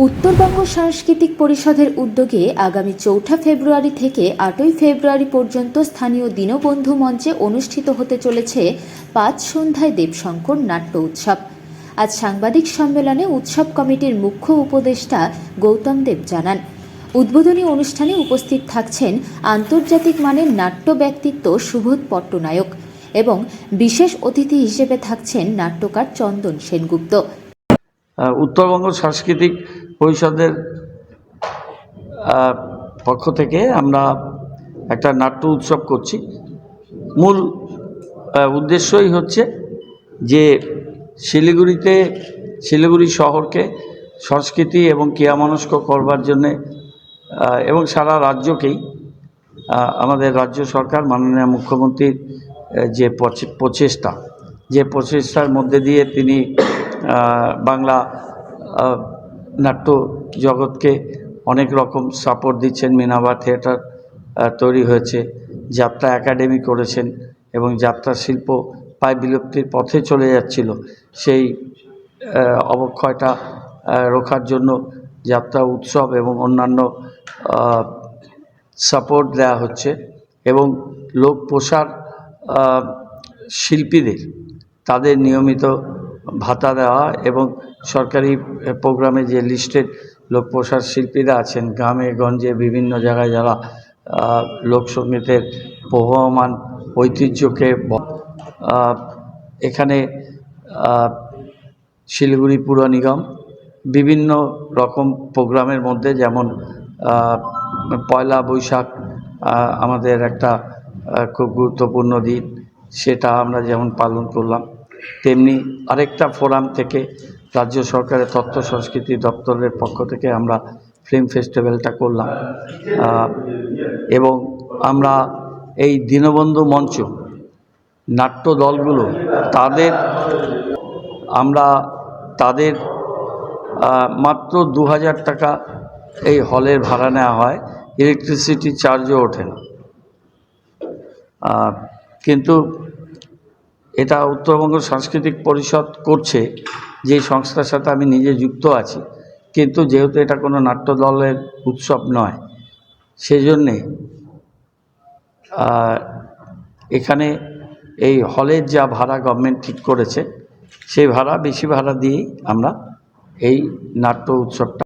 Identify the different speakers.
Speaker 1: উত্তরবঙ্গ সাংস্কৃতিক পরিষদের উদ্যোগে আগামী ৪ঠা ফেব্রুয়ারি থেকে ৮ই ফেব্রুয়ারি পর্যন্ত স্থানীয় দীনবন্ধু মঞ্চে অনুষ্ঠিত হতে চলেছে ৫ সন্ধ্যায় দেবশঙ্কর নাট্য উৎসব। আজ সাংবাদিক সম্মেলনে উৎসব কমিটির মুখ্য উপদেষ্টা গৌতম দেব জানান, উদ্বোধনী অনুষ্ঠানে উপস্থিত থাকছেন আন্তর্জাতিক মানের নাট্য ব্যক্তিত্ব সুবোধ পট্টনায়ক এবং বিশেষ অতিথি হিসেবে থাকছেন নাট্যকার চন্দন সেনগুপ্ত।
Speaker 2: উত্তরবঙ্গ সাংস্কৃতিক পরিষদের পক্ষ থেকে আমরা একটা নাট্য উৎসব করছি। মূল উদ্দেশ্যই হচ্ছে যে শিলিগুড়ি শহরকে সংস্কৃতি এবং ক্রিয়ামনস্ক করবার জন্যে এবং সারা রাজ্যকেই আমাদের রাজ্য সরকার মাননীয় মুখ্যমন্ত্রীর যে প্রচেষ্টার মধ্যে দিয়ে তিনি বাংলা নাট্য জগৎকে অনেক রকম সাপোর্ট দিচ্ছেন। মিনাবা থিয়েটার তৈরি হয়েছে, যাত্রা একাডেমি করেছেন এবং যাত্রা শিল্প প্রায় বিলুপ্তির পথে চলে যাচ্ছিল, সেই অবক্ষয়টা রোখার জন্য যাত্রা উৎসব এবং অন্যান্য সাপোর্ট দেওয়া হচ্ছে এবং লোক পোষার শিল্পীদের তাদের নিয়মিত ভাতা দেওয়া এবং সরকারি প্রোগ্রামে যে লিস্টেড লোক পোষার শিল্পীরা আছেন গ্রামে গঞ্জে বিভিন্ন জায়গায় যারা লোকসঙ্গীতের প্রবহমান ঐতিহ্যকে এখানে শিলিগুড়ি পুর নিগম বিভিন্ন রকম প্রোগ্রামের মধ্যে, যেমন পয়লা বৈশাখ আমাদের একটা খুব গুরুত্বপূর্ণ দিন, সেটা আমরা যেমন পালন করলাম, তেমনি আরেকটা ফোরাম থেকে রাজ্য সরকারের তথ্য সংস্কৃতি দপ্তরের পক্ষ থেকে আমরা ফিল্ম ফেস্টিভ্যালটা করলাম এবং আমরা এই দীনবন্ধু মঞ্চ নাট্য দলগুলো তাদের মাত্র ২,০০০ টাকা এই হলের ভাড়া নেওয়া হয়, ইলেকট্রিসিটি চার্জও ওঠে না। কিন্তু এটা উত্তরবঙ্গ সাংস্কৃতিক পরিষদ করছে, যে সংস্থার সাথে আমি নিজে যুক্ত আছি, কিন্তু যেহেতু এটা কোনো নাট্য দলের উৎসব নয়, সেজন্যে এখানে এই হলের যা ভাড়া গভর্নমেন্ট ঠিক করেছে, সেই বেশি ভাড়া দিয়েই আমরা এই নাট্য উৎসবটা